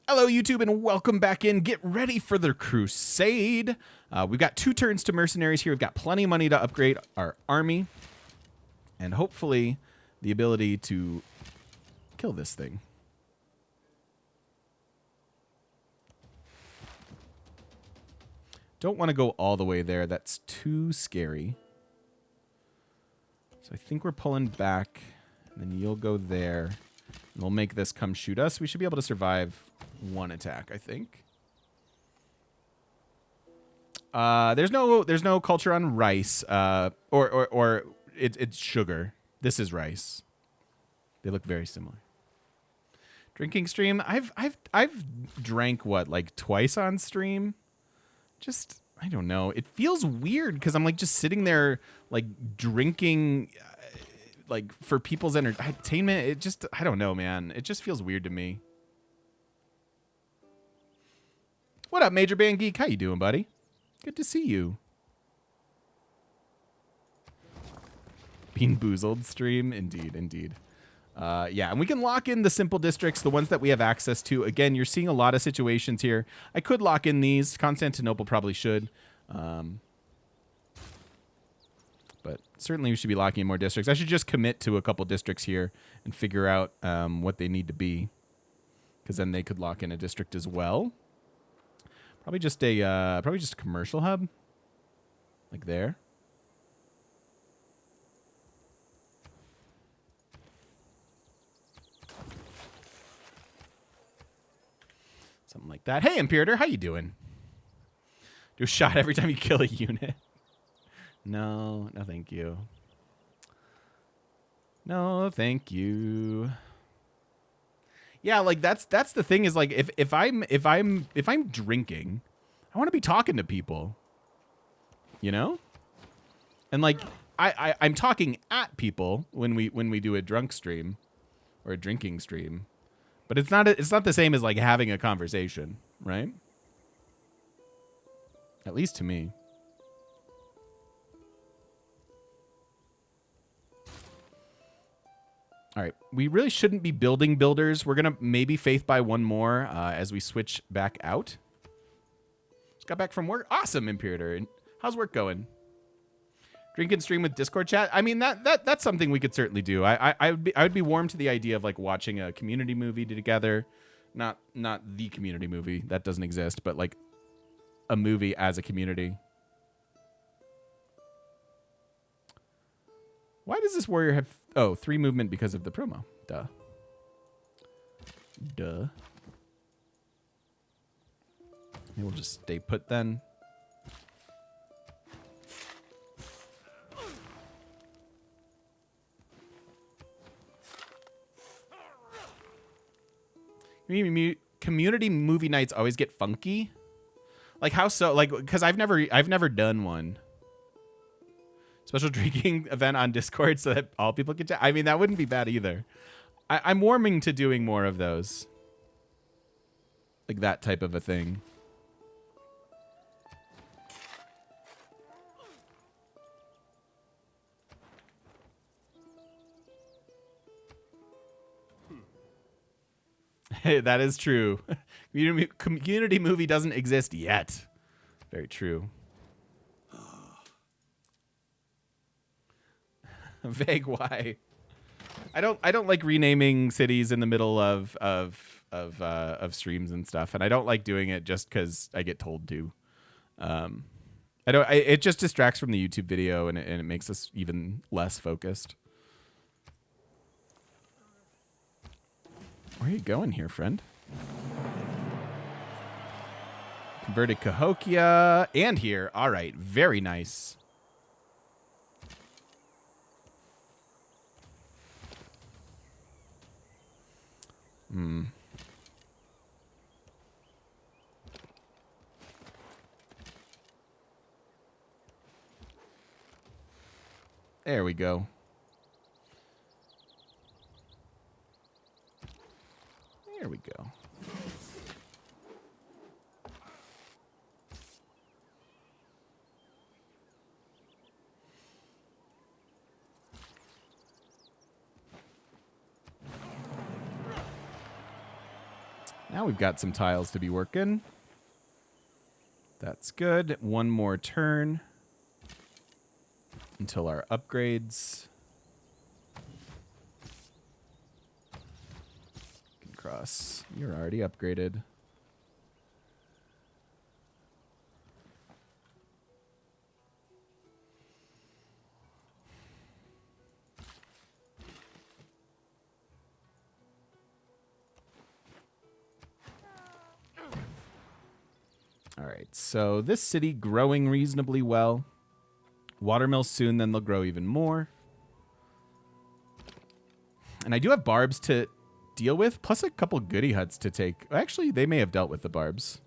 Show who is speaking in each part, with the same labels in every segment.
Speaker 1: Hello, YouTube, and welcome back in. Get ready for the crusade. We've got 2 turns to mercenaries here. We've got plenty of money to upgrade our army. And hopefully the ability to kill this thing. Don't want to go all the way there. That's too scary. So I think we're pulling back. And then you'll go there. And we'll make this come shoot us. We should be able to survive 1 attack, I think. There's no culture on rice, or it's sugar. This is rice. They look very similar. Drinking stream. I've drank what, like twice on stream. Just I don't know. It feels weird because I'm like just sitting there like drinking, like for people's entertainment. It just I don't know, man. It just feels weird to me. What up, Major Band Geek? How you doing, buddy? Good to see you. Bean Boozled stream. Indeed, indeed. Yeah, and we can lock in the simple districts, the ones that we have access to. Again, you're seeing a lot of situations here. I could lock in these. Constantinople probably should. But certainly we should be locking in more districts. I should just commit to a couple districts here and figure out what they need to be. Because then they could lock in a district as well. Probably just a commercial hub, like there. Something like that. Hey, Imperator, how you doing? Do a shot every time you kill a unit. No, thank you. No, thank you. Yeah, like that's the thing is like if I'm drinking, I want to be talking to people. You know? And like I'm talking at people when we do a drunk stream or a drinking stream. But it's not the same as like having a conversation, right? At least to me. All right, we really shouldn't be building builders. We're going to maybe faith by 1 more as we switch back out. Just got back from work. Awesome, Imperator. How's work going? Drink and stream with Discord chat. I mean, that's something we could certainly do. I would be warm to the idea of like watching a community movie together. Not the community movie. That doesn't exist, but like a movie as a community. Why does this warrior have 3 movement because of the promo? Duh. Maybe we'll just stay put then. Community movie nights always get funky. Like how so? Like because I've never done one. Special drinking event on Discord so that all people can chat. I mean, that wouldn't be bad either. I'm warming to doing more of those. Like that type of a thing. Hey, that is true. Community movie doesn't exist yet. Very true. Vague why? I don't like renaming cities in the middle of streams and stuff, and I don't like doing it just because I get told to. It just distracts from the YouTube video, and it makes us even less focused. Where are you going here, friend? Converted Cahokia and here. All right, very nice. There we go. There we go. Now we've got some tiles to be working. That's good. One more turn until our upgrades. Can cross. You're already upgraded. All right, so this city growing reasonably well. Watermill soon, then they'll grow even more. And I do have barbs to deal with, plus a couple goody huts to take. Actually, they may have dealt with the barbs.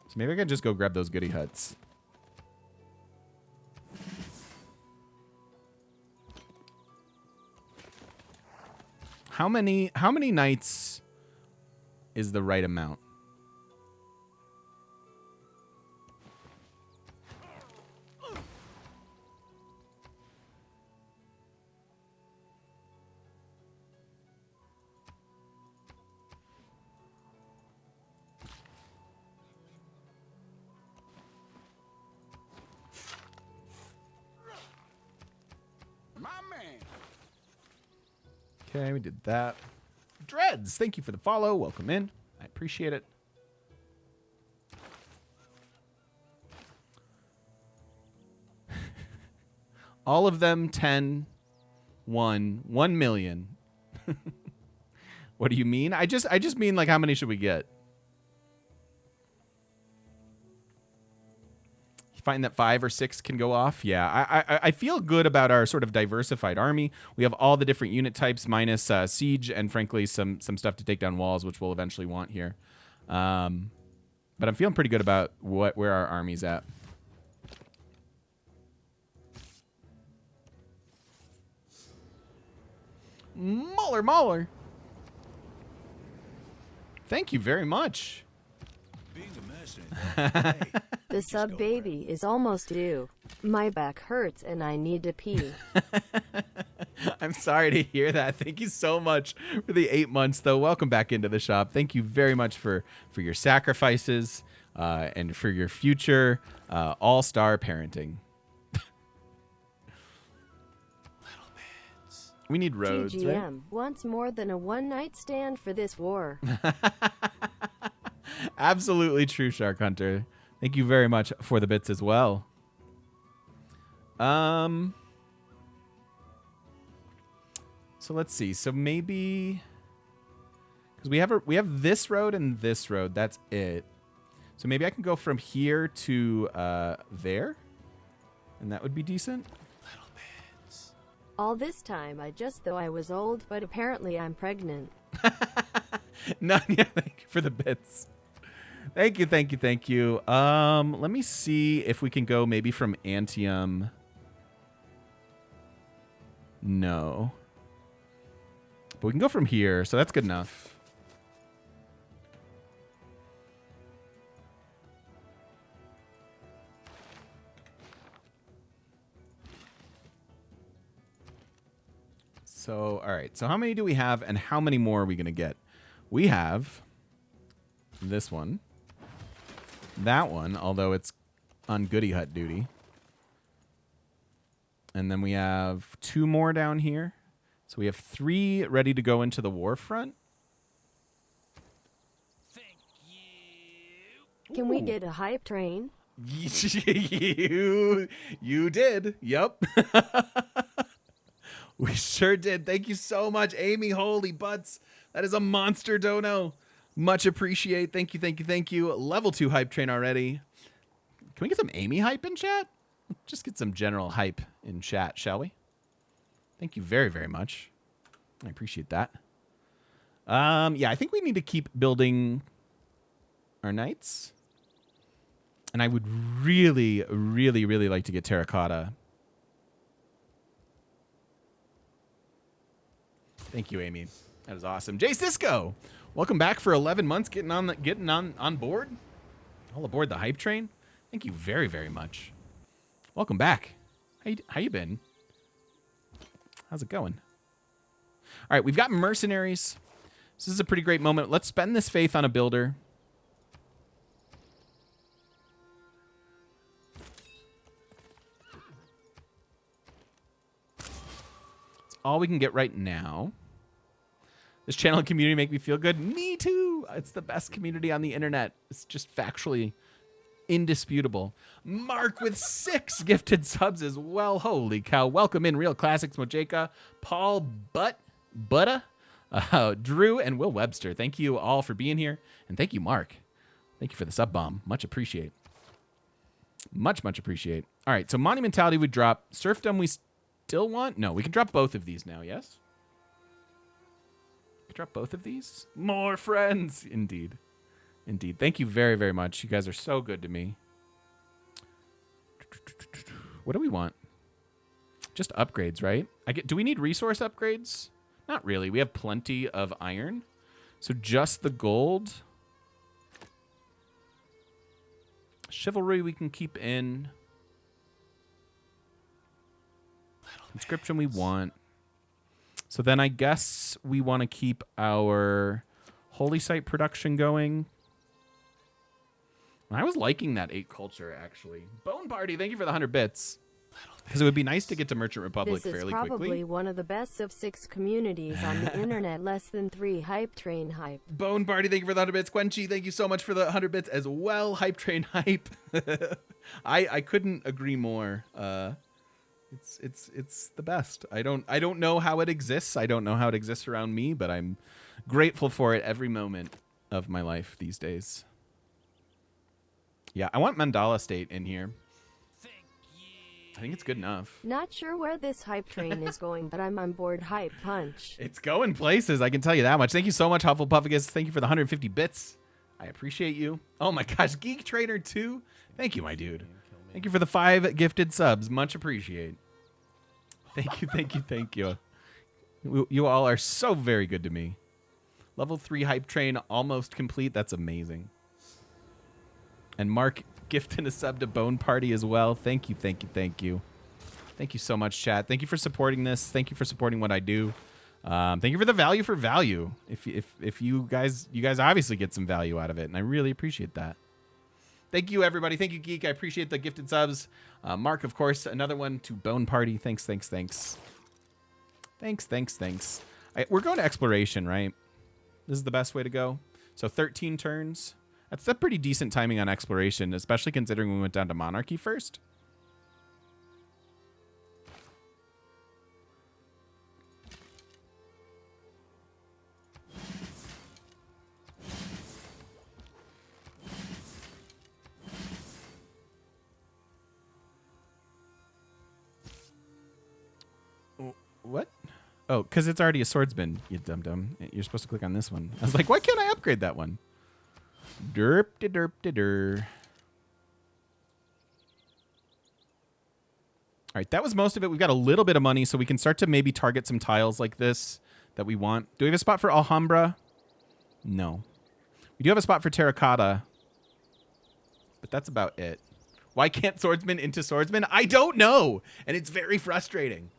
Speaker 1: So maybe I can just go grab those goody huts. How many knights is the right amount? Okay, we did that. Dreads, thank you for the follow. Welcome in. I appreciate it. All of them 10, 1, 1 million. What do you mean? I just mean like how many should we get? Find that 5 or 6 can go off. Yeah, I feel good about our sort of diversified army. We have all the different unit types minus siege and frankly some stuff to take down walls, which we'll eventually want here. But I'm feeling pretty good about where our army's at. Mauler. Thank you very much.
Speaker 2: The sub baby is almost due. My back hurts and I need to pee.
Speaker 1: I'm sorry to hear that. Thank you so much for the 8 months, though. Welcome back into the shop. Thank you very much for your sacrifices and for your future all-star parenting. We need roads,
Speaker 2: TGM
Speaker 1: right?
Speaker 2: wants more than a one-night stand for this war.
Speaker 1: Absolutely true, Shark Hunter. Thank you very much for the bits as well. So let's see. So maybe because we have this road and this road. That's it. So maybe I can go from here to there, and that would be decent.
Speaker 2: All this time I just thought I was old, but apparently I'm pregnant.
Speaker 1: No, yeah, thank you for the bits. Thank you. Let me see if we can go maybe from Antium. No. But we can go from here, so that's good enough. So, all right. So how many do we have and how many more are we going to get? We have this one. That one, although it's on Goody Hut duty. And then we have 2 more down here. So we have 3 ready to go into the war front.
Speaker 3: Thank you.
Speaker 2: Can we get a hype train?
Speaker 1: you did. Yep. We sure did. Thank you so much, Amy. Holy butts. That is a monster dono. Much appreciate. Thank you. Level 2 hype train already. Can we get some Amy hype in chat? Just get some general hype in chat, shall we? Thank you very, very much. I appreciate that. Yeah, I think we need to keep building our knights. And I would really, really, really like to get terracotta. Thank you, Amy. That is awesome. Jay Cisco, welcome back for 11 months, getting on board. All aboard the hype train. Thank you very, very much. Welcome back. How you been? How's it going? All right, we've got mercenaries. This is a pretty great moment. Let's spend this faith on a builder. It's all we can get right now. This channel and community make me feel good. Me too. It's the best community on the internet. It's just factually indisputable. Mark with 6 gifted subs as well. Holy cow. Welcome in, Real Classics Mojeka, Paul Butta, Drew, and Will Webster. Thank you all for being here. And thank you, Mark. Thank you for the sub bomb. Much appreciate. Much appreciate. All right, so Monumentality would drop. Serfdom we still want? No, we can drop both of these now, yes? We can drop both of these? More friends. Indeed. Indeed. Thank you very, very much. You guys are so good to me. What do we want? Just upgrades, right? Do we need resource upgrades? Not really. We have plenty of iron. So just the gold. Chivalry we can keep in. Inscription we want. So then I guess we want to keep our holy site production going. I was liking that 8 culture, actually. Bone Party, thank you for the 100 bits. Because it would be nice to get to Merchant Republic fairly quickly.
Speaker 2: This is probably one of the best of 6 communities on the internet. Less than 3 hype train hype.
Speaker 1: Bone Party, thank you for the 100 bits. Quenchy, thank you so much for the 100 bits as well. Hype train hype. I couldn't agree more. It's the best. I don't know how it exists. I don't know how it exists around me, but I'm grateful for it every moment of my life these days. Yeah, I want Mandala State in here. I think it's good enough.
Speaker 2: Not sure where this hype train is going, but I'm on board. Hype punch.
Speaker 1: It's going places, I can tell you that much. Thank you so much, Hufflepuffagus. Thank you for the 150 bits. I appreciate you. Oh my gosh, Geek Trader 2. Thank you, my dude. Thank you for the 5 gifted subs. Much appreciate. Thank you, thank you, thank you. You all are so very good to me. Level 3 hype train almost complete. That's amazing. And Mark gifting a sub to Bone Party as well. Thank you, thank you, thank you. Thank you so much, chat. Thank you for supporting this. Thank you for supporting what I do. Thank you for the value for value. If you guys obviously get some value out of it, and I really appreciate that. Thank you, everybody. Thank you, Geek. I appreciate the gifted subs. Mark, of course, another one to Bone Party. Thanks, thanks, thanks. Thanks, thanks, thanks. We're going to exploration, right? This is the best way to go. So 13 turns. That's a pretty decent timing on exploration, especially considering we went down to Monarchy first. What? Oh, because it's already a swordsman, you dum-dum. You're supposed to click on this one. I was like, why can't I upgrade that one? Derp-de-derp-de-der. All right, that was most of it. We've got a little bit of money, so we can start to maybe target some tiles like this that we want. Do we have a spot for Alhambra? No. We do have a spot for Terracotta, but that's about it. Why can't swordsman into swordsman? I don't know, and it's very frustrating.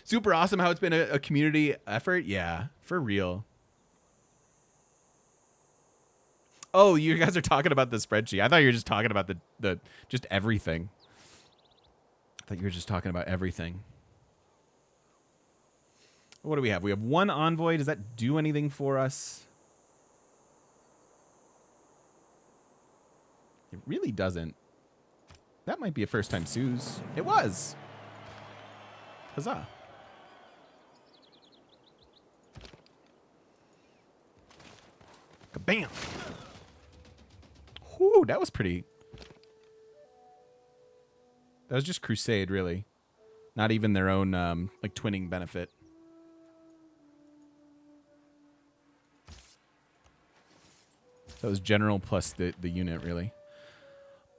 Speaker 1: Super awesome how it's been a community effort. Yeah, for real. Oh, you guys are talking about the spreadsheet. I thought you were just talking about the just everything. I thought you were just talking about everything. What do we have? We have 1 envoy. Does that do anything for us? It really doesn't. That might be a first time Suze. It was. Huzzah. Kabam. Whew, that was pretty. That was just Crusade, really. Not even their own, like, twinning benefit. That was general plus the unit, really.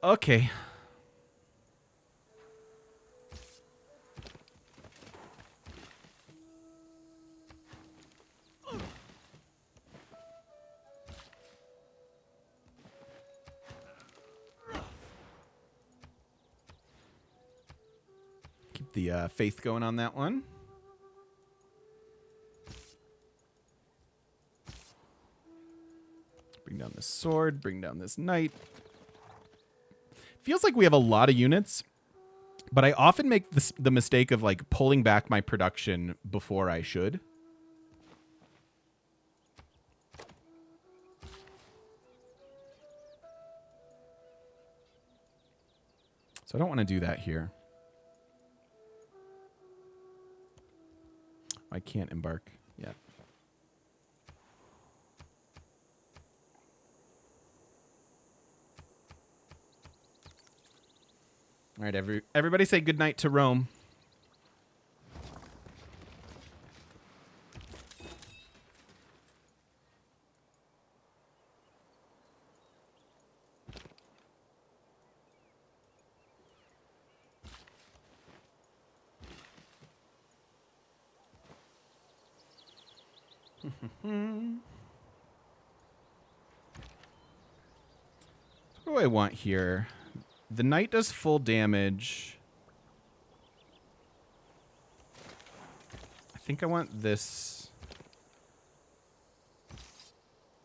Speaker 1: Okay. Keep the faith going on that one. Bring down this sword. Bring down this knight. Feels like we have a lot of units, but I often make the mistake of like pulling back my production before I should. So I don't want to do that here. I can't embark yet. All right, everybody say goodnight to Rome. What do I want here? The knight does full damage. I think I want this.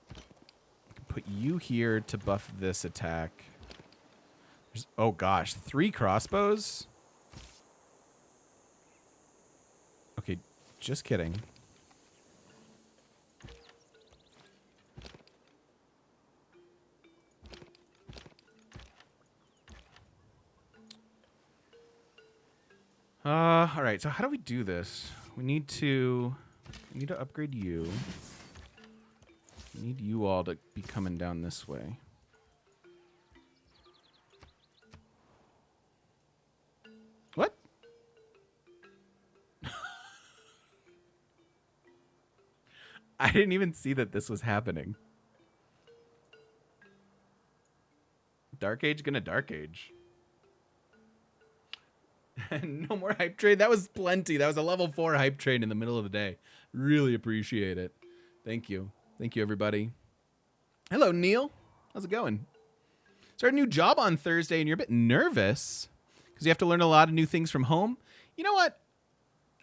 Speaker 1: I can put you here to buff this attack. Oh gosh, 3 crossbows? Okay, just kidding. All right, so how do we do this? We need to upgrade you. We need you all to be coming down this way. What? I didn't even see that this was happening. Dark Age gonna Dark Age. No more hype train. That was plenty. That was a level 4 hype train in the middle of the day. Really appreciate it. Thank you. Thank you, everybody. Hello, Neil. How's it going? Started a new job on Thursday, and you're a bit nervous because you have to learn a lot of new things from home. You know what?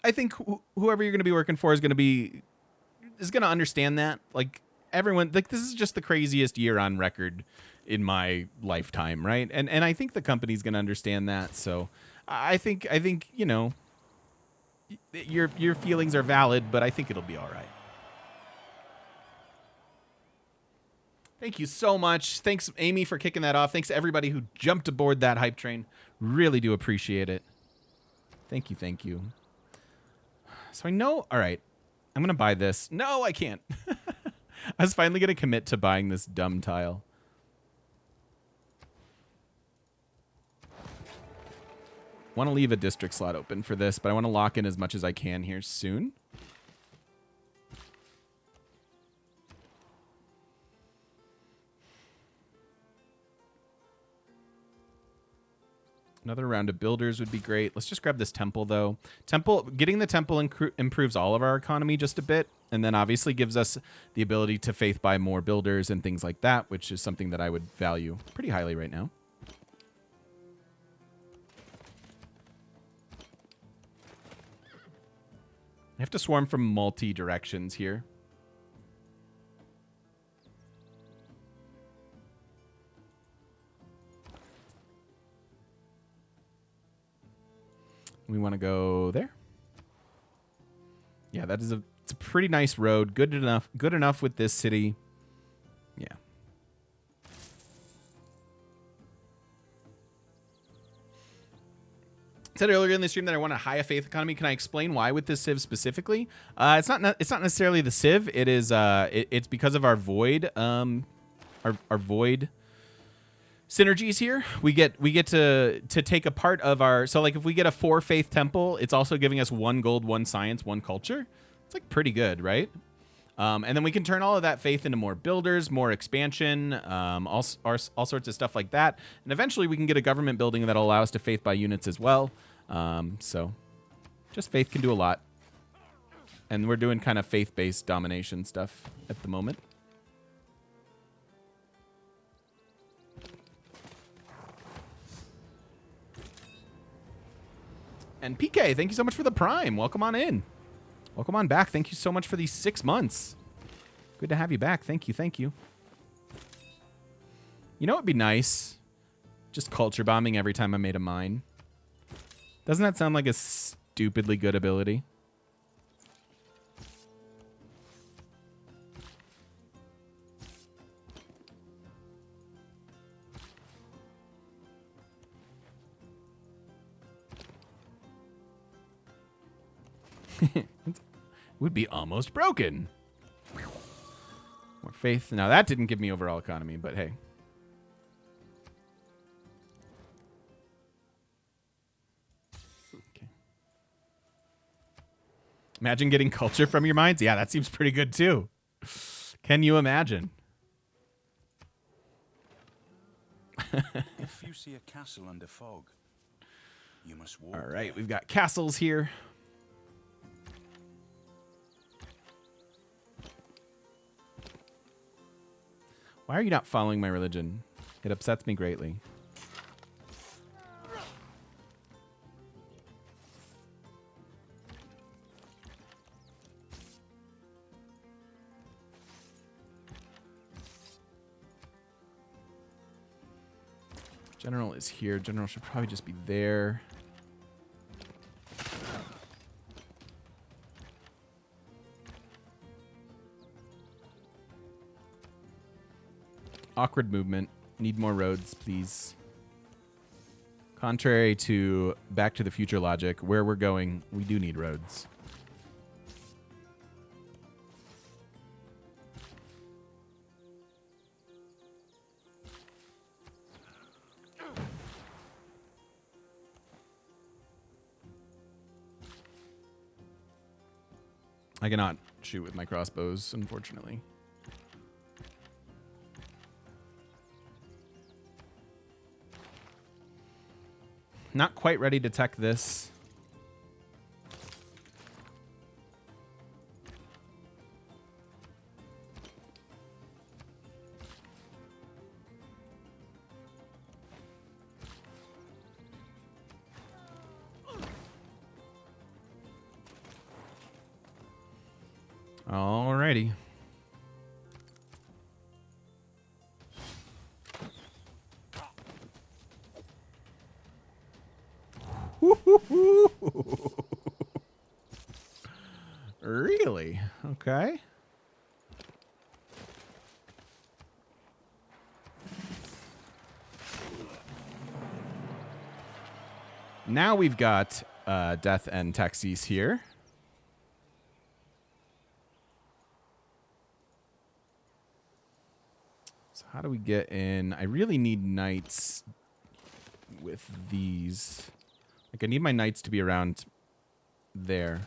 Speaker 1: I think whoever you're going to be working for is going to understand that. Like everyone, like this is just the craziest year on record in my lifetime, right? And I think the company's going to understand that. So I think you know, your feelings are valid, but I think it'll be all right. Thank you so much. Thanks, Amy, for kicking that off. Thanks to everybody who jumped aboard that hype train. Really do appreciate it. Thank you, thank you. So I know, all right, I'm going to buy this. No, I can't. I was finally going to commit to buying this dumb tile. Want to leave a district slot open for this, but I want to lock in as much as I can here soon. Another round of builders would be great. Let's just grab this temple, though. Getting the temple improves all of our economy just a bit, and then obviously gives us the ability to faith buy more builders and things like that, which is something that I would value pretty highly right now. I have to swarm from multi-directions here. We want to go there. Yeah, it's a pretty nice road. Good enough with this city. Yeah. I said earlier in the stream that I want a high faith economy. Can I explain why with this civ specifically? It's not necessarily the civ. It is it's because of our void our void synergies here. We get to take a part of our, so like if we get a 4 faith temple, it's also giving us 1 gold, 1 science, 1 culture. It's like pretty good, right? And then we can turn all of that faith into more builders, more expansion, all sorts of stuff like that. And eventually we can get a government building that'll allow us to faith by units as well. So just faith can do a lot. And we're doing kind of faith-based domination stuff at the moment. And PK, thank you so much for the Prime. Welcome on in. Welcome on back. Thank you so much for these 6 months. Good to have you back. Thank you. Thank you. You know what would be nice? Just culture bombing every time I made a mine. Doesn't that sound like a stupidly good ability? It would be almost broken. More faith. Now that didn't give me overall economy, but hey. Okay. Imagine getting culture from your mines. Yeah, that seems pretty good too. Can you imagine?
Speaker 4: If you see a castle under fog, you must walk.
Speaker 1: All right, we've got castles here. Why are you not following my religion? It upsets me greatly. General is here. General should probably just be there. Awkward movement. Need more roads, please. Contrary to Back to the Future logic, where we're going, we do need roads. I cannot shoot with my crossbows, unfortunately. Not quite ready to tech this. Alrighty. Really? Okay. Now we've got Death and Taxis here. So how do we get in? I really need knights with these. Like, I need my knights to be around there.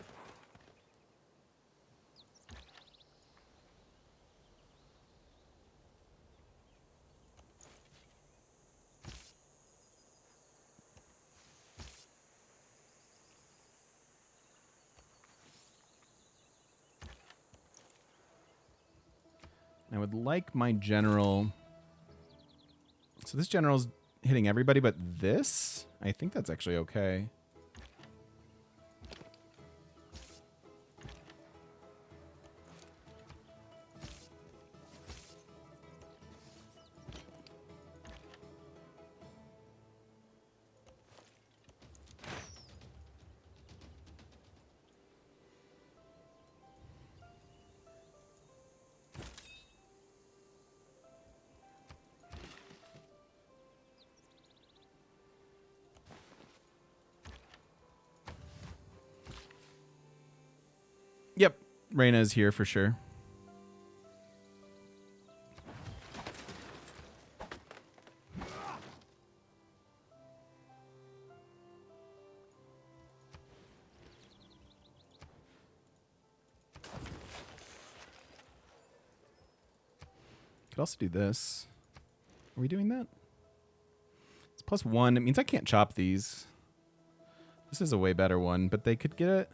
Speaker 1: I would like my general. So this general's hitting everybody but this? I think that's actually okay. Yep, Reyna is here for sure. Could also do this. Are we doing that? It's +1. It means I can't chop these. This is a way better one, but they could get it.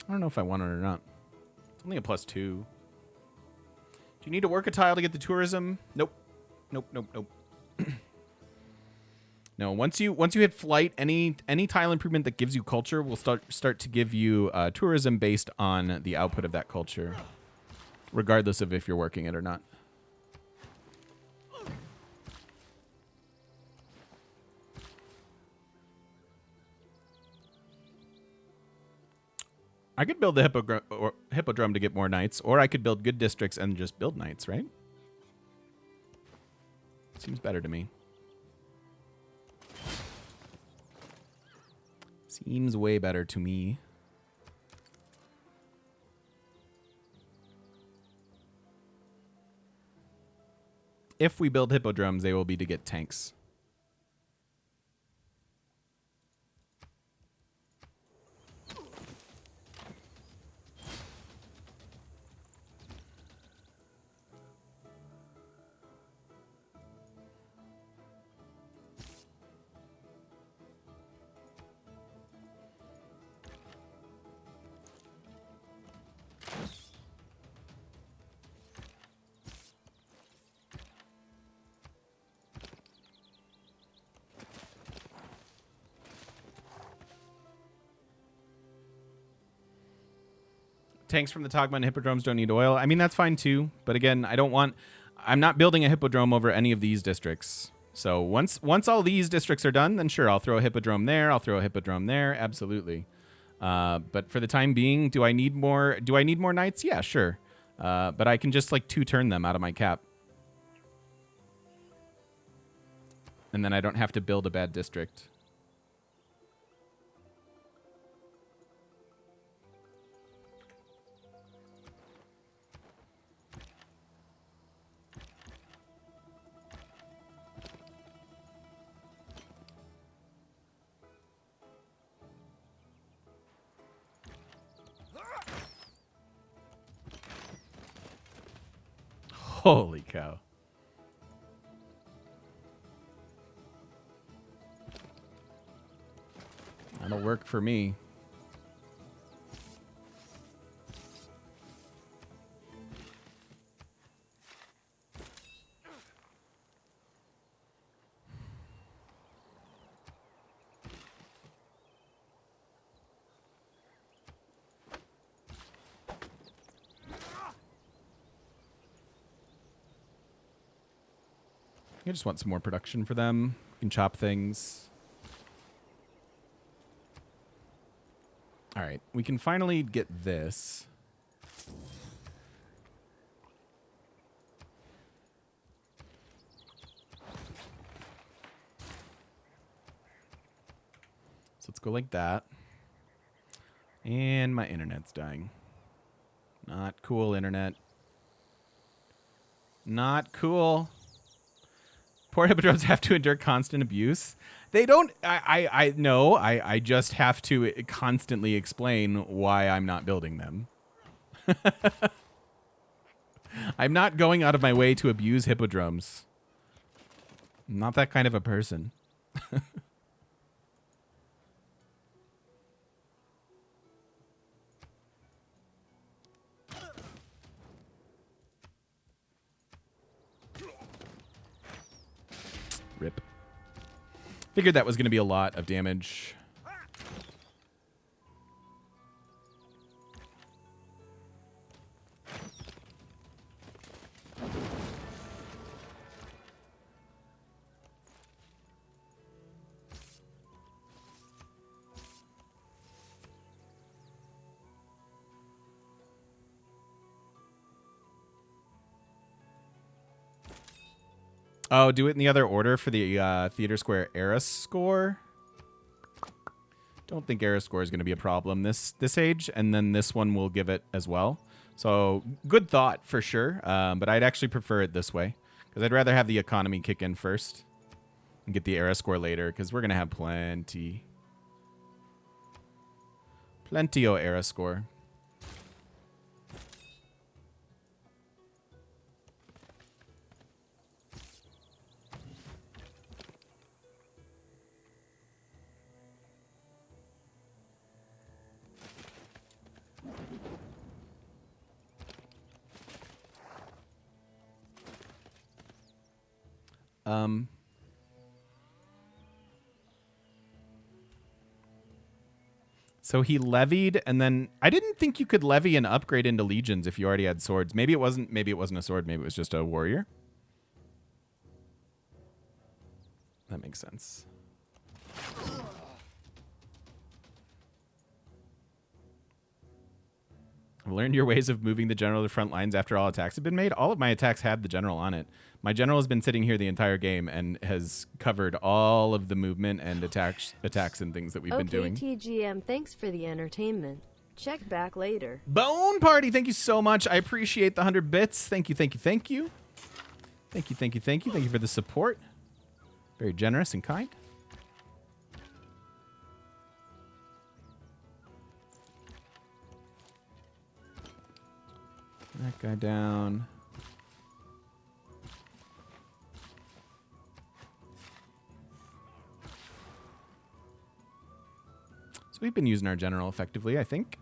Speaker 1: I don't know if I want it or not. It's only a +2. Do you need to work a tile to get the tourism? Nope. Nope, nope, nope. No, once you hit flight, any tile improvement that gives you culture will start to give you tourism based on the output of that culture, regardless of if you're working it or not. I could build the hippodrome to get more knights, or I could build good districts and just build knights, right? Seems better to me. Seems way better to me. If we build hippodromes, they will be to get tanks. Tanks from the Togma and hippodromes don't need oil. I mean, that's fine too. But again, I'm not building a hippodrome over any of these districts. So once all these districts are done, then sure, I'll throw a hippodrome there. I'll throw a hippodrome there. Absolutely. But for the time being, do I need more knights? Yeah, sure. But I can just like 2-turn them out of my cap. And then I don't have to build a bad district. Holy cow. That'll work for me. I just want some more production for them. You can chop things. All right, we can finally get this. So let's go like that. And my internet's dying. Not cool, internet. Not cool. Poor hippodromes have to endure constant abuse. They don't. I just have to constantly explain why I'm not building them. I'm not going out of my way to abuse hippodromes. I'm not that kind of a person. Rip. Figured that was going to be a lot of damage. Oh, do it in the other order for the Theater Square era score. Don't think era score is going to be a problem this age, and then this one will give it as well. So good thought for sure, but I'd actually prefer it this way because I'd rather have the economy kick in first and get the era score later because we're going to have plenty o era score. So he levied, and then I didn't think you could levy and upgrade into legions if you already had swords. Maybe it wasn't. Maybe it wasn't a sword. Maybe it was just a warrior. That makes sense. I've learned your ways of moving the general to the front lines after all attacks have been made. All of my attacks had the general on it. My general has been sitting here the entire game and has covered all of the movement and attacks and things that we've been doing.
Speaker 2: TGM, thanks for the entertainment. Check back later.
Speaker 1: Bone Party, thank you so much. I appreciate the 100 bits. Thank you, thank you, thank you. Thank you, thank you, thank you. Thank you for the support. Very generous and kind. That guy down. So we've been using our general effectively, I think.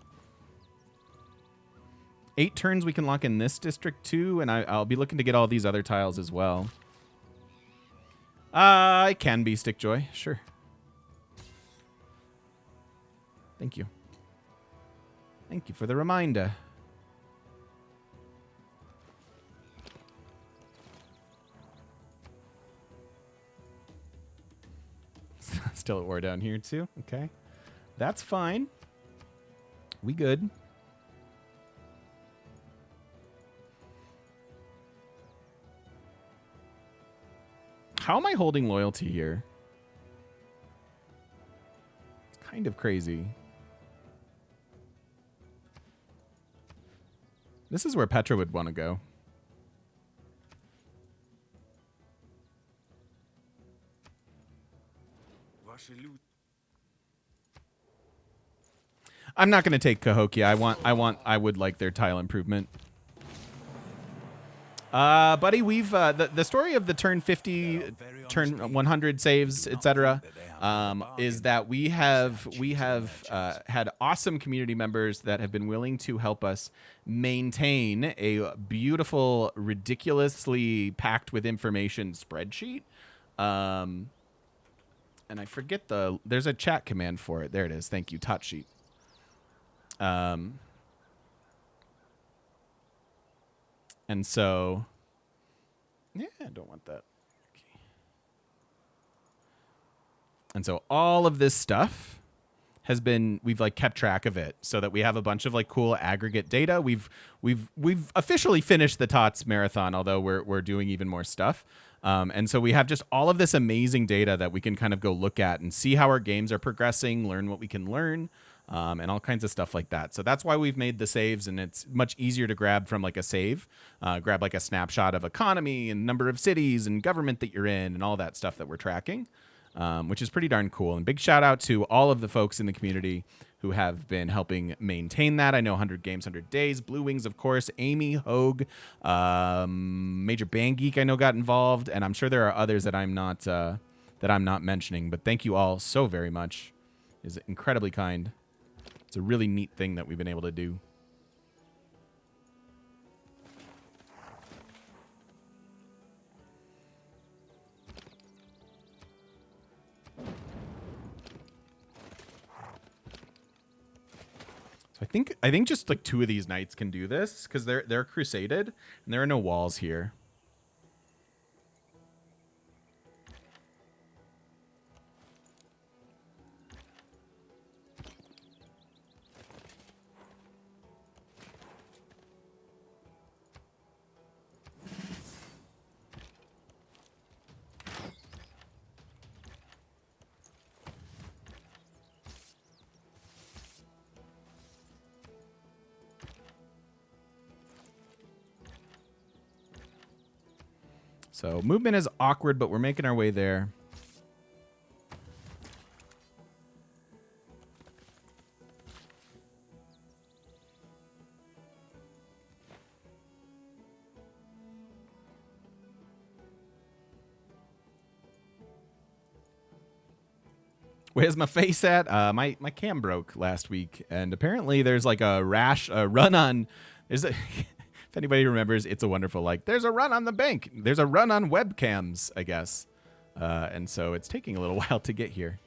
Speaker 1: 8 turns we can lock in this district too, and I'll be looking to get all these other tiles as well. It can be Stickjoy, sure. Thank you. Thank you for the reminder. Still at war down here too. Okay. That's fine. We good. How am I holding loyalty here? It's kind of crazy. This is where Petra would want to go. I'm not going to take Cahokia. I would like their tile improvement. Buddy, we've the story of the turn 50, turn 100 saves, etc. Is that we have had awesome community members that have been willing to help us maintain a beautiful, ridiculously packed with information spreadsheet. And I forget there's a chat command for it. There it is. Thank you, Tot Sheet. And so, yeah, I don't want that. Okay. And so all of this stuff has been, we've like kept track of it so that we have a bunch of like cool aggregate data. We've officially finished the TOTS marathon, although we're doing even more stuff. And so we have just all of this amazing data that we can kind of go look at and see how our games are progressing, learn what we can learn. And all kinds of stuff like that. So that's why we've made the saves, and it's much easier to grab from like a save. Grab like a snapshot of economy and number of cities and government that you're in and all that stuff that we're tracking, which is pretty darn cool. And big shout out to all of the folks in the community who have been helping maintain that. I know 100 Games, 100 Days, Blue Wings, of course, Amy, Hogue, Major Band Geek I know got involved, and I'm sure there are others that I'm not mentioning. But thank you all so very much. It is incredibly kind. It's a really neat thing that we've been able to do. So I think just like 2 of these knights can do this because they're crusaded and there are no walls here. So movement is awkward, but we're making our way there. Where's my face at? My cam broke last week, and apparently there's like a run on. If anybody remembers, It's a Wonderful Like, there's a run on the bank. There's a run on webcams, I guess. And so it's taking a little while to get here.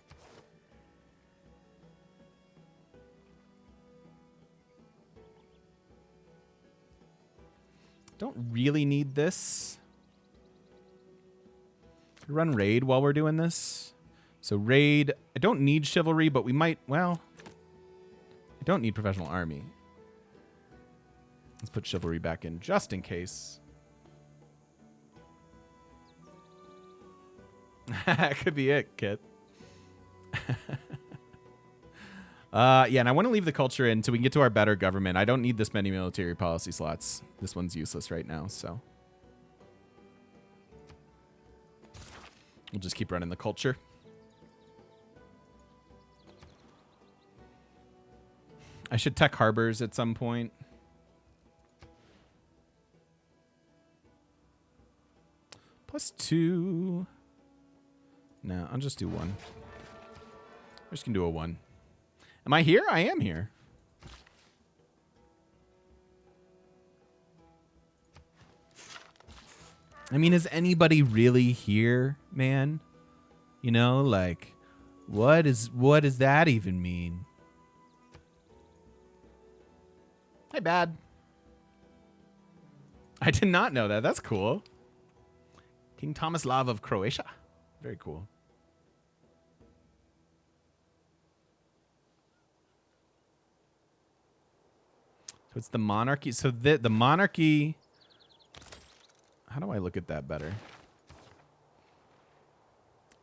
Speaker 1: Don't really need this. Run raid while we're doing this. So raid, I don't need chivalry, but we might, well, I don't need professional army. Let's put chivalry back in just in case. That could be it, Kit. Yeah, and I want to leave the culture in until we can get to our better government. I don't need this many military policy slots. This one's useless right now, so. We'll just keep running the culture. I should tech harbors at some point. +2. No, I'll just do 1. I'm just going to do a 1. Am I here? I am here. I mean, is anybody really here, man? You know, like, what does that even mean? Hi, Bad. I did not know that. That's cool. King Tomislav of Croatia. Very cool. So it's the monarchy. So the monarchy... How do I look at that better?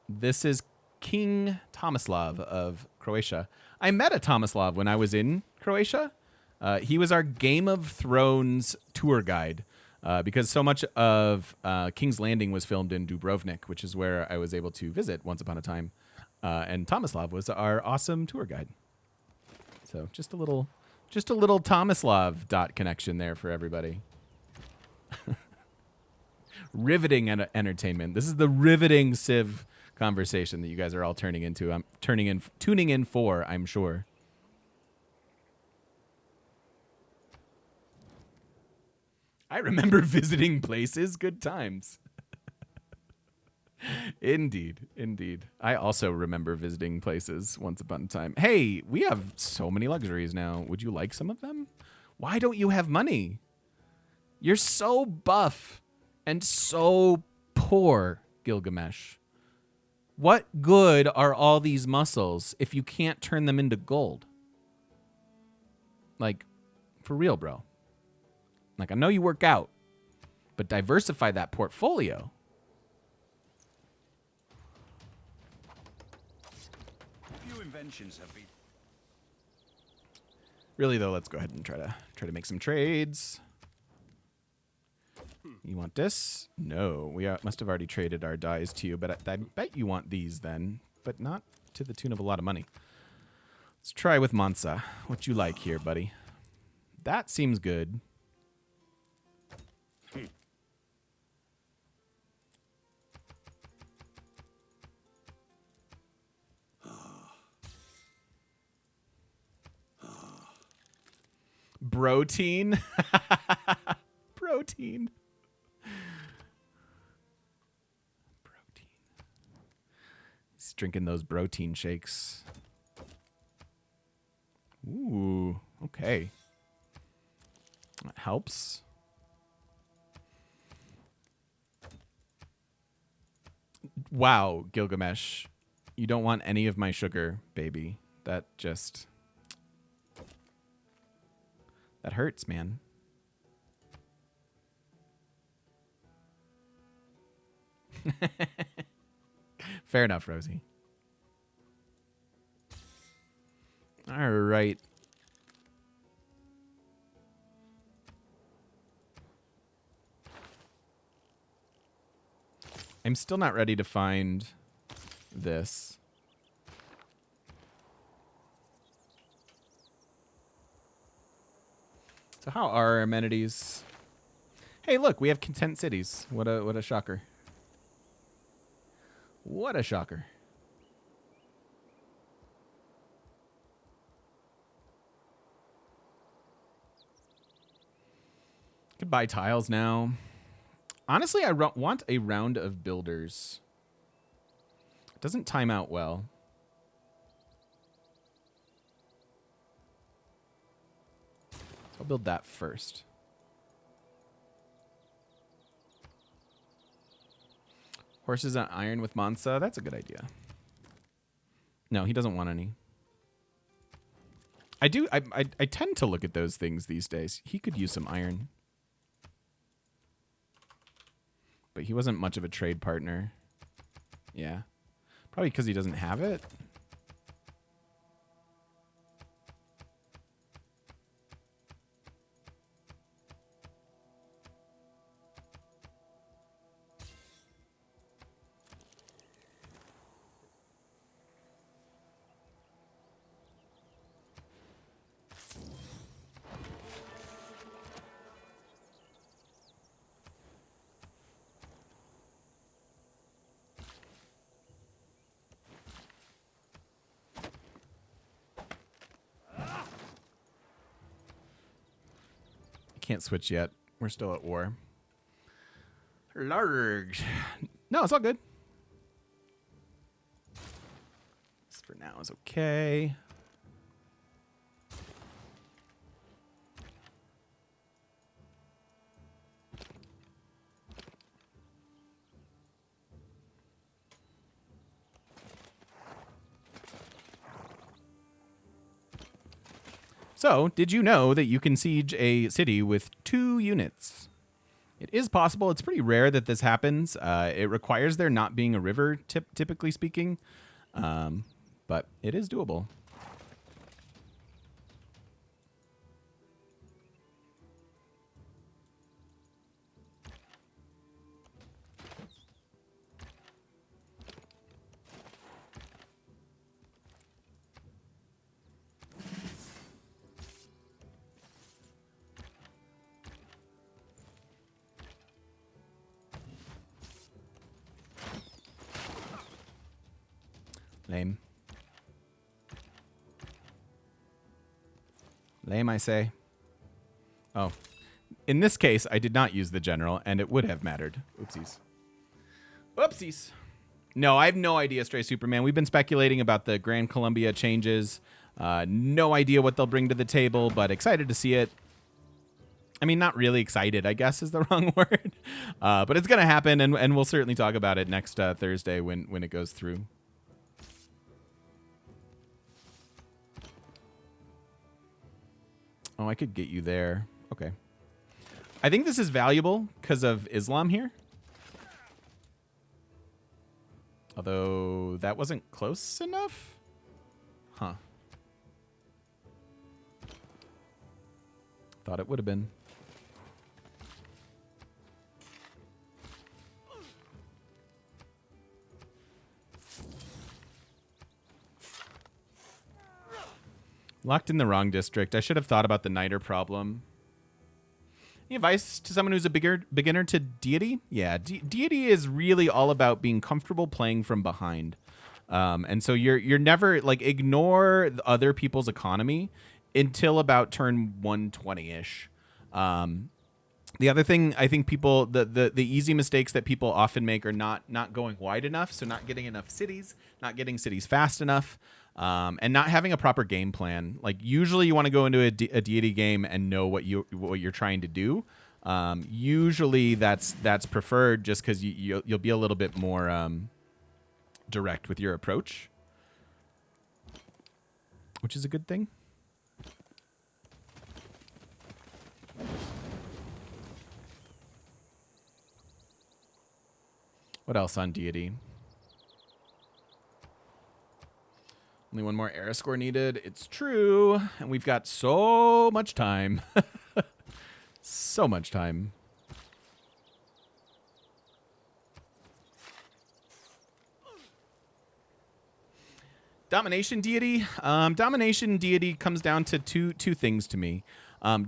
Speaker 1: This is King Tomislav of Croatia. I met a Tomislav when I was in Croatia. He was our Game of Thrones tour guide because so much of King's Landing was filmed in Dubrovnik, which is where I was able to visit once upon a time. And Tomislav was our awesome tour guide. So just a little Tomislav dot connection there for everybody. Riveting entertainment. This is the riveting Civ conversation that you guys are all turning into. I'm tuning in for, I'm sure. I remember visiting places. Good times. Indeed. Indeed. I also remember visiting places once upon a time. Hey, we have so many luxuries now. Would you like some of them? Why don't you have money? You're so buff and so poor, Gilgamesh. What good are all these muscles if you can't turn them into gold? Like, for real, bro. Like, I know you work out, but diversify that portfolio.
Speaker 4: Few inventions have been.
Speaker 1: Really, though, let's go ahead and try to make some trades. You want this? No, we must have already traded our dyes to you, but I bet you want these then, but not to the tune of a lot of money. Let's try with Mansa. What you like here, buddy? That seems good. Protein. Protein. He's drinking those protein shakes. Ooh, okay. That helps. Wow, Gilgamesh. You don't want any of my sugar, baby. That just... That hurts, man. Fair enough, Rosie. All right. I'm still not ready to find this. So how are our amenities? Hey, look, we have content cities. What a shocker. What a shocker. Could buy tiles now. Honestly, I want a round of builders. It doesn't time out well. So I'll build that first. Horses on iron with Mansa. That's a good idea. No, he doesn't want any. I tend to look at those things these days. He could use some iron. But he wasn't much of a trade partner. Yeah. Probably because he doesn't have it. Can't switch yet. We're still at war. Large. No, it's all good. This for now is okay. So, did you know that you can siege a city with 2 units? It is possible. It's pretty rare that this happens. It requires there not being a river, typically speaking. But it is doable. Lame. Lame, I say. Oh. In this case, I did not use the general, and it would have mattered. Oopsies. Oopsies. No, I have no idea, Stray Superman. We've been speculating about the Grand Columbia changes. No idea what they'll bring to the table, but excited to see it. I mean, not really excited, I guess is the wrong word. But it's going to happen, and we'll certainly talk about it next Thursday when it goes through. Oh, I could get you there. Okay. I think this is valuable because of Islam here. Although that wasn't close enough? Huh. Thought it would have been. Locked in the wrong district. I should have thought about the Niter problem. Any advice to someone who's a beginner to deity? Yeah, deity is really all about being comfortable playing from behind. And so you're never, like, ignore other people's economy until about turn 120-ish. The other thing I think people, the easy mistakes that people often make are not going wide enough, so not getting enough cities, not getting cities fast enough. And not having a proper game plan. Like, usually you want to go into a deity game and know what you're trying to do. Usually that's preferred just because you'll be a little bit more direct with your approach, which is a good thing. What else on deity? Only one more era score needed. It's true. And we've got so much time. So much time. Domination deity. Domination deity comes down to two things to me.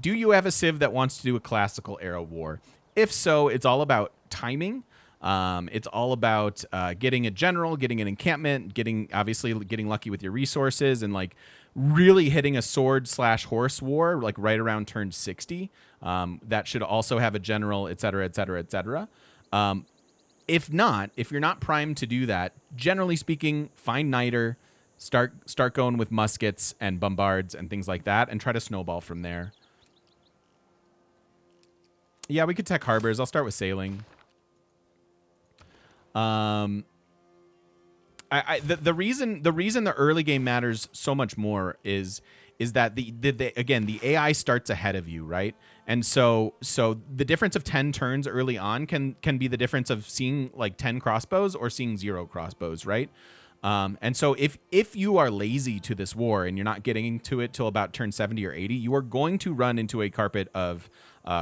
Speaker 1: Do you have a civ that wants to do a classical era war? If so, it's all about timing. It's all about getting a general, getting an encampment, getting lucky with your resources, and like really hitting a sword/horse war like right around turn 60. That should also have a general, et cetera, et cetera, et cetera. If you're not primed to do that, generally speaking, find Niter, start going with muskets and bombards and things like that, and try to snowball from there. Yeah, we could tech harbors. I'll start with sailing. The reason the early game matters so much more is that the AI starts ahead of you, right? And so the difference of 10 turns early on can be the difference of seeing like 10 crossbows or seeing 0 crossbows, right? And so if you are lazy to this war and you're not getting to it till about turn 70 or 80, you are going to run into a carpet of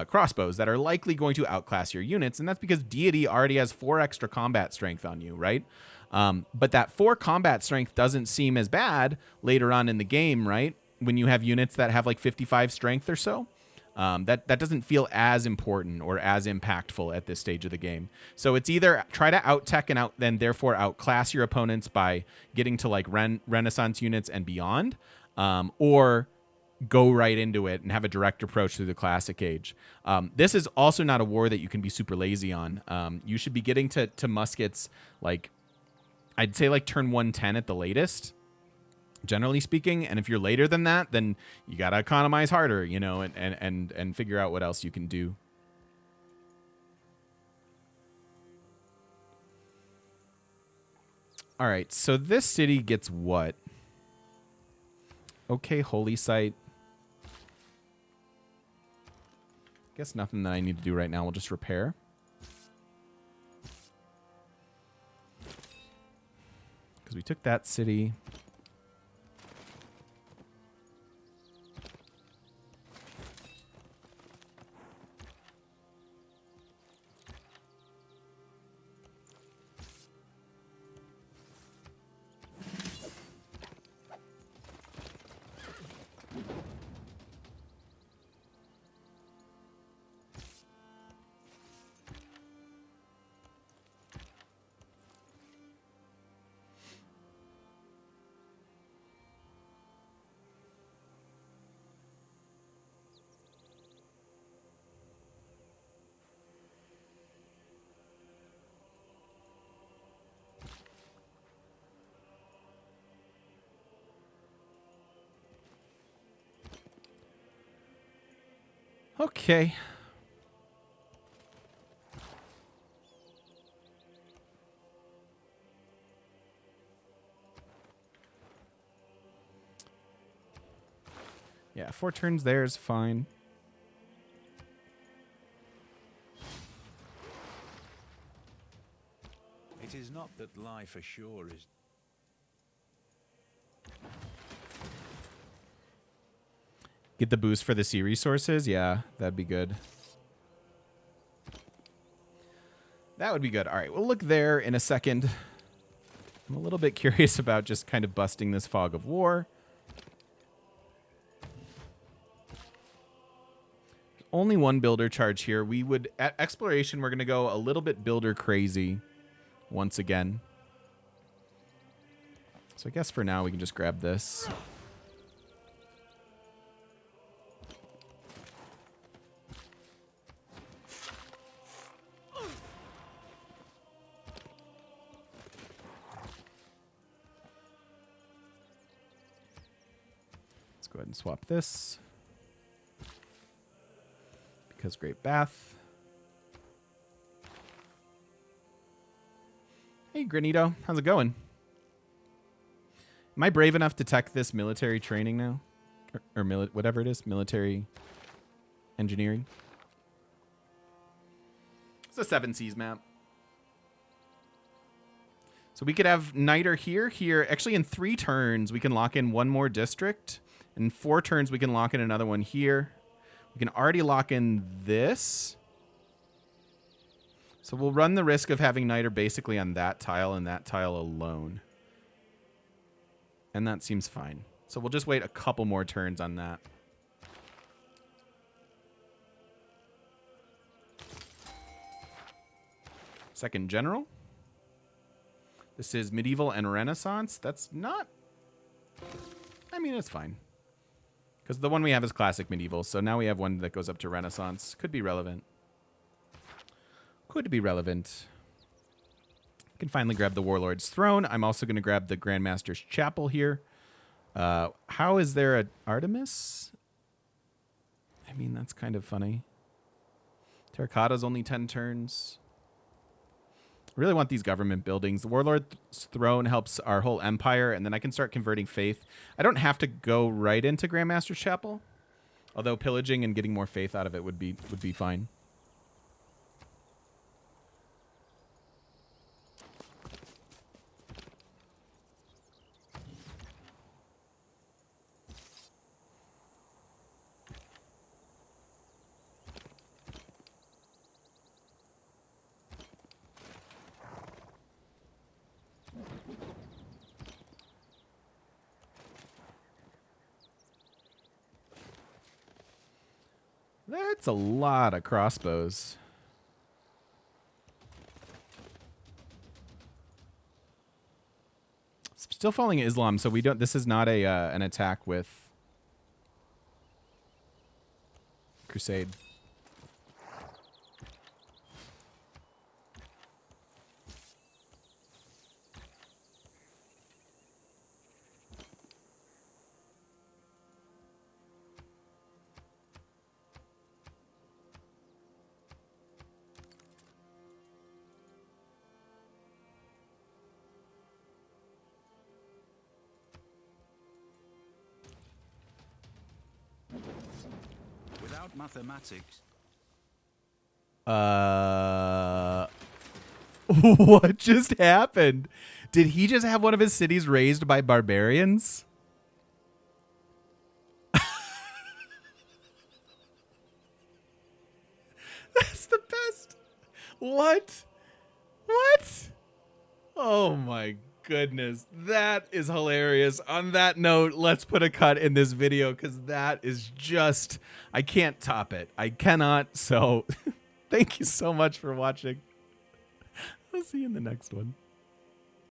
Speaker 1: crossbows that are likely going to outclass your units, and that's because deity already has 4 extra combat strength on you, right? But that 4 combat strength doesn't seem as bad later on in the game, right? When you have units that have like 55 strength or so. That doesn't feel as important or as impactful at this stage of the game. So it's either try to out-tech and then therefore outclass your opponents by getting to like Renaissance units and beyond, or go right into it and have a direct approach through the Classic Age. This is also not a war that you can be super lazy on. You should be getting to muskets like, I'd say like turn 110 at the latest, generally speaking. And if you're later than that, then you got to economize harder, you know, and figure out what else you can do. All right, so this city gets what? Okay, holy site. Guess nothing that I need to do right now. We'll just repair. Because we took that city. Okay. Yeah, 4 turns there is fine.
Speaker 4: It is not that life ashore is.
Speaker 1: Get the boost for the sea resources? Yeah, that'd be good. That would be good. All right, we'll look there in a second. I'm a little bit curious about just kind of busting this fog of war. Only one builder charge here. We would, at exploration, we're going to go a little bit builder crazy once again. So I guess for now we can just grab this. Let's go ahead and swap this. Because Great Bath. Hey, Granito. How's it going? Am I brave enough to tech this military training now? Or whatever it is. Military engineering. It's a 7 seas map. So we could have Niter here. Actually, in 3 turns, we can lock in 1 more district. In 4 turns, we can lock in another one here. We can already lock in this. So we'll run the risk of having Niter basically on that tile and that tile alone. And that seems fine. So we'll just wait a couple more turns on that. Second general. This is medieval and Renaissance. That's not... I mean, it's fine. Because the one we have is classic medieval, so now we have one that goes up to Renaissance. Could be relevant. Could be relevant. I can finally grab the Warlord's Throne. I'm also going to grab the Grandmaster's Chapel here. How is there an Artemis? I mean, that's kind of funny. Terracotta's only 10 turns. Really want these government buildings. The Warlord's Throne helps our whole empire, and then I can start converting faith. I don't have to go right into Grandmaster's Chapel, although pillaging and getting more faith out of it would be fine. That's a lot of crossbows. Still falling Islam, so we don't. This is not a an attack with Crusade.
Speaker 4: Without mathematics,
Speaker 1: What just happened? Did he just have one of his cities razed by barbarians? That's the best. What? What? Oh my goodness. That is hilarious. On that note, let's put a cut in this video because that is just, I can't top it. I cannot. So thank you so much for watching. I'll see you in the next one.